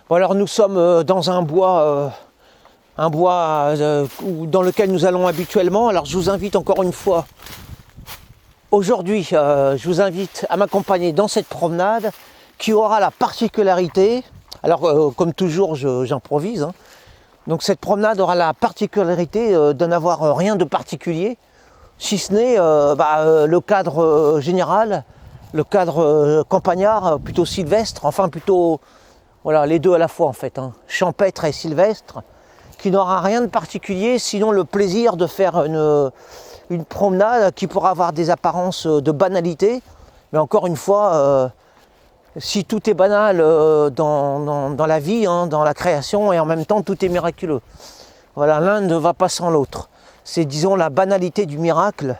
Bon, alors nous sommes dans un bois dans lequel nous allons habituellement. Alors je vous invite encore une fois, aujourd'hui, je vous invite à m'accompagner dans cette promenade qui aura la particularité, alors comme toujours j'improvise, hein. Donc cette promenade aura la particularité de n'avoir rien de particulier, si ce n'est le cadre général, le cadre campagnard, plutôt sylvestre, enfin plutôt, voilà, les deux à la fois en fait, hein, champêtre et sylvestre, qui n'aura rien de particulier, sinon le plaisir de faire une promenade qui pourra avoir des apparences de banalité, mais encore une fois, si tout est banal dans la vie, hein, dans la création, et en même temps tout est miraculeux. Voilà, l'un ne va pas sans l'autre. C'est, disons, la banalité du miracle.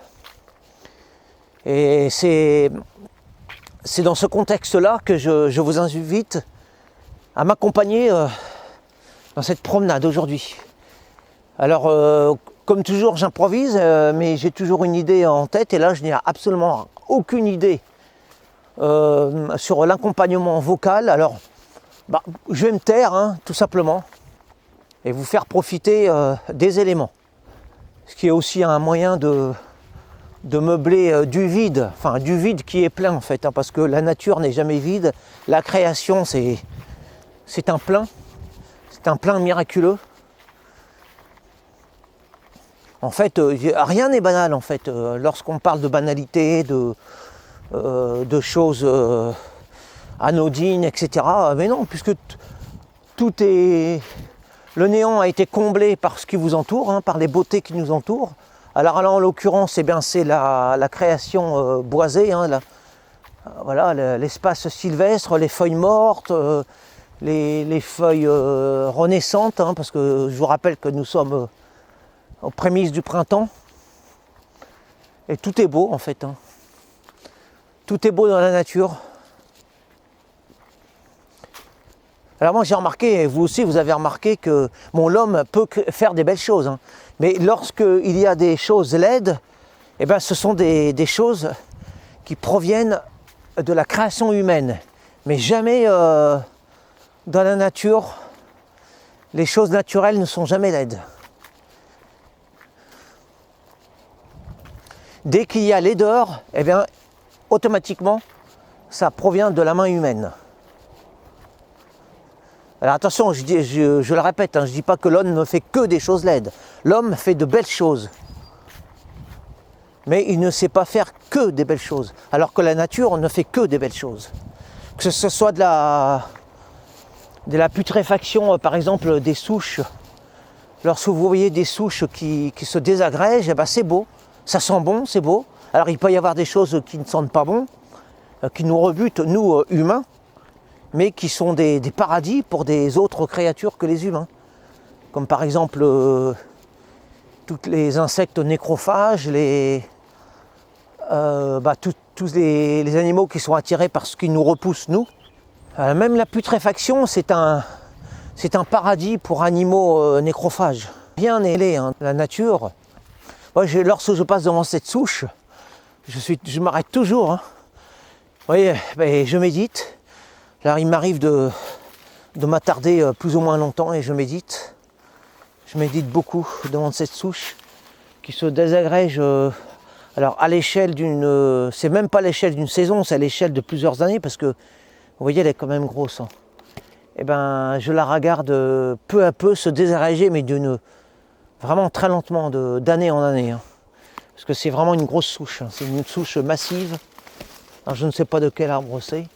Et c'est dans ce contexte-là que je vous invite à m'accompagner dans cette promenade aujourd'hui. Alors, comme toujours, j'improvise, mais j'ai toujours une idée en tête, et là, je n'ai absolument aucune idée sur l'accompagnement vocal. Alors, je vais me taire, hein, tout simplement, et vous faire profiter des éléments. Ce qui est aussi un moyen de meubler du vide, enfin du vide qui est plein en fait, hein, parce que la nature n'est jamais vide, la création c'est un plein miraculeux. En fait, rien n'est banal en fait, lorsqu'on parle de banalité, de choses anodines, etc. Mais non, puisque tout est... Le néant a été comblé par ce qui vous entoure, hein, par les beautés qui nous entourent. Alors là, en l'occurrence, c'est la création boisée, hein, voilà, l'espace sylvestre, les feuilles mortes, les feuilles renaissantes, hein, parce que je vous rappelle que nous sommes aux prémices du printemps. Et tout est beau en fait, hein. Tout est beau dans la nature. Alors moi j'ai remarqué, et vous aussi vous avez remarqué que l'homme peut faire des belles choses, hein. Mais lorsqu'il y a des choses laides, eh ben, ce sont des choses qui proviennent de la création humaine. Mais jamais dans la nature, les choses naturelles ne sont jamais laides. Dès qu'il y a laideur, eh bien, automatiquement, ça provient de la main humaine. Alors attention, je le répète, hein, je ne dis pas que l'homme ne fait que des choses laides. L'homme fait de belles choses. Mais il ne sait pas faire que des belles choses. Alors que la nature ne fait que des belles choses. Que ce soit de la putréfaction, par exemple, des souches. Lorsque vous voyez des souches qui se désagrègent, eh ben c'est beau. Ça sent bon, c'est beau. Alors il peut y avoir des choses qui ne sentent pas bon, qui nous rebutent, nous, humains, mais qui sont des paradis pour des autres créatures que les humains. Comme par exemple tous les insectes nécrophages, tous les animaux qui sont attirés par ce qui nous repousse, nous. Même la putréfaction, c'est un paradis pour animaux nécrophages. Rien n'est laid, hein. La nature. Moi, lorsque je passe devant cette souche, je m'arrête toujours, hein. Vous voyez, je médite. Alors il m'arrive de m'attarder plus ou moins longtemps et je médite. Je médite beaucoup devant cette souche qui se désagrège. Alors à l'échelle c'est même pas l'échelle d'une saison, c'est à l'échelle de plusieurs années parce que vous voyez elle est quand même grosse, hein. Et ben je la regarde peu à peu se désagréger, mais vraiment très lentement, d'année en année, hein. Parce que c'est vraiment une grosse souche, hein. C'est une souche massive. Alors, je ne sais pas de quel arbre c'est.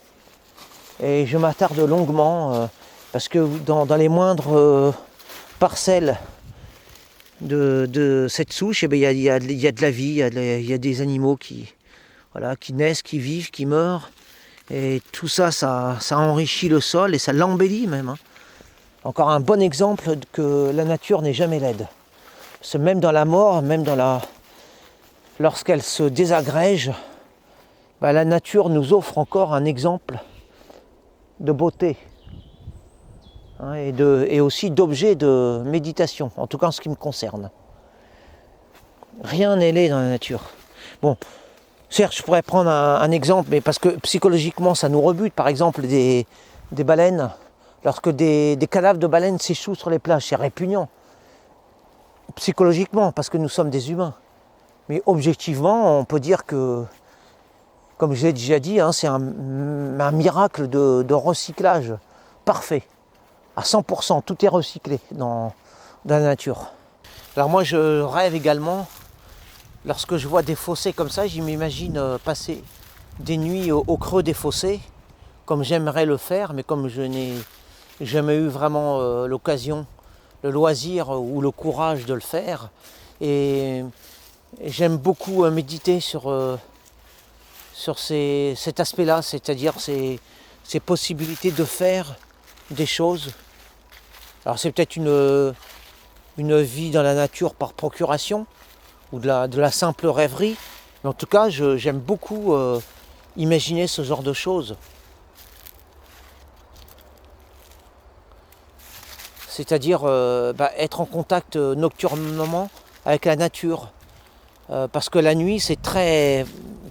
Et je m'attarde longuement parce que dans les moindres parcelles de cette souche, il y a de la vie, il y a des animaux qui naissent, qui vivent, qui meurent. Et tout ça enrichit le sol et ça l'embellit même, hein. Encore un bon exemple que la nature n'est jamais laide. Parce que même dans la mort, lorsqu'elle se désagrège, la nature nous offre encore un exemple de beauté, hein, et aussi d'objets de méditation, en tout cas en ce qui me concerne. Rien n'est laid dans la nature. Bon, certes, je pourrais prendre un exemple, mais parce que psychologiquement ça nous rebute, par exemple des baleines Lorsque des cadavres de baleines s'échouent sur les plages, c'est répugnant. Psychologiquement, parce que nous sommes des humains. Mais objectivement, on peut dire que, comme je l'ai déjà dit, hein, c'est un miracle de recyclage parfait. À 100%, tout est recyclé dans la nature. Alors moi, je rêve également, lorsque je vois des fossés comme ça, je m'imagine passer des nuits au creux des fossés, comme j'aimerais le faire, mais comme je n'ai jamais eu vraiment l'occasion, le loisir ou le courage de le faire. Et j'aime beaucoup méditer sur cet aspect-là, c'est-à-dire ces possibilités de faire des choses. Alors c'est peut-être une vie dans la nature par procuration, ou de la simple rêverie, mais en tout cas j'aime beaucoup imaginer ce genre de choses. C'est-à-dire être en contact nocturnement avec la nature. Parce que la nuit c'est très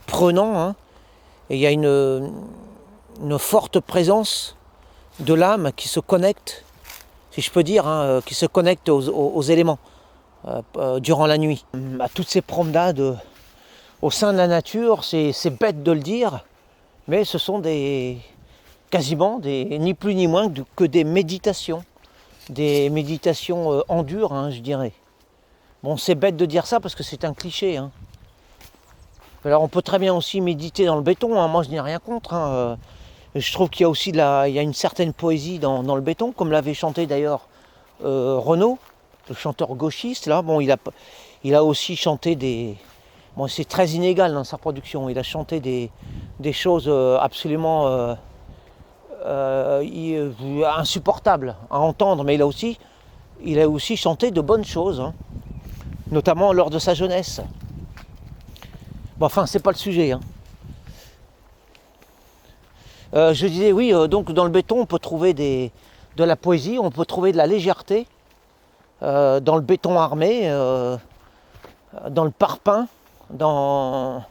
prenant, hein, et il y a une forte présence de l'âme qui se connecte, si je peux dire, hein, qui se connecte aux éléments durant la nuit. À toutes ces promenades au sein de la nature, c'est bête de le dire, mais ce sont quasiment ni plus ni moins que des méditations en dur, hein, je dirais. Bon, c'est bête de dire ça parce que c'est un cliché, hein. Alors on peut très bien aussi méditer dans le béton, hein. Moi je n'ai rien contre, hein. Je trouve qu'il y a aussi il y a une certaine poésie dans le béton, comme l'avait chanté d'ailleurs Renaud, le chanteur gauchiste. Là, bon, il a aussi chanté bon, c'est très inégal dans sa production. Il a chanté des choses absolument insupportables à entendre, mais il a aussi chanté de bonnes choses, hein, notamment lors de sa jeunesse. Bon, enfin, c'est pas le sujet, hein. Je disais oui, donc dans le béton on peut trouver de la poésie, on peut trouver de la légèreté, dans le béton armé, dans le parpaing, dans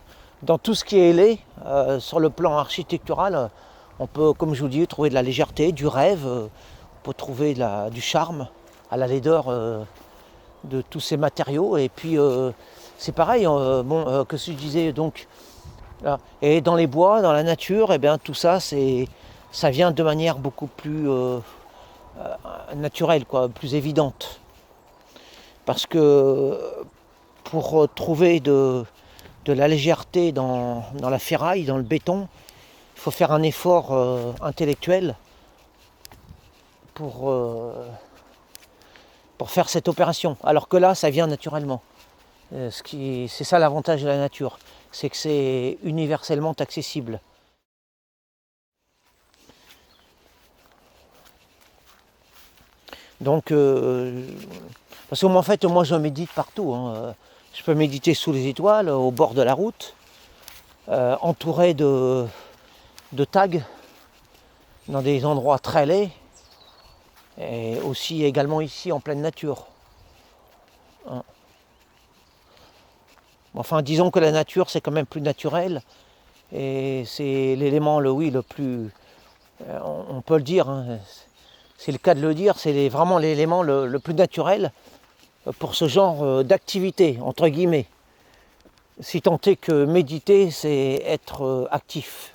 tout ce qui est ailé, sur le plan architectural. On peut, comme je vous dis, trouver de la légèreté, du rêve, on peut trouver du charme à la laideur de tous ces matériaux. Et puis c'est pareil, que ce que je disais donc. Et dans les bois, dans la nature, eh bien, tout ça, ça vient de manière beaucoup plus naturelle, quoi, plus évidente. Parce que pour trouver de la légèreté dans la ferraille, dans le béton, il faut faire un effort intellectuel pour faire cette opération. Alors que là, ça vient naturellement. C'est ça l'avantage de la nature, c'est que c'est universellement accessible. Donc, parce qu'en fait, moi je médite partout, hein. Je peux méditer sous les étoiles, au bord de la route, entouré de tags, dans des endroits très laids, et aussi également ici en pleine nature. Hein. Enfin, disons que la nature, c'est quand même plus naturel. Et c'est l'élément, le plus... on peut le dire, hein, c'est le cas de le dire, c'est vraiment l'élément le plus naturel pour ce genre d'activité, entre guillemets. Si tant est que méditer, c'est être actif.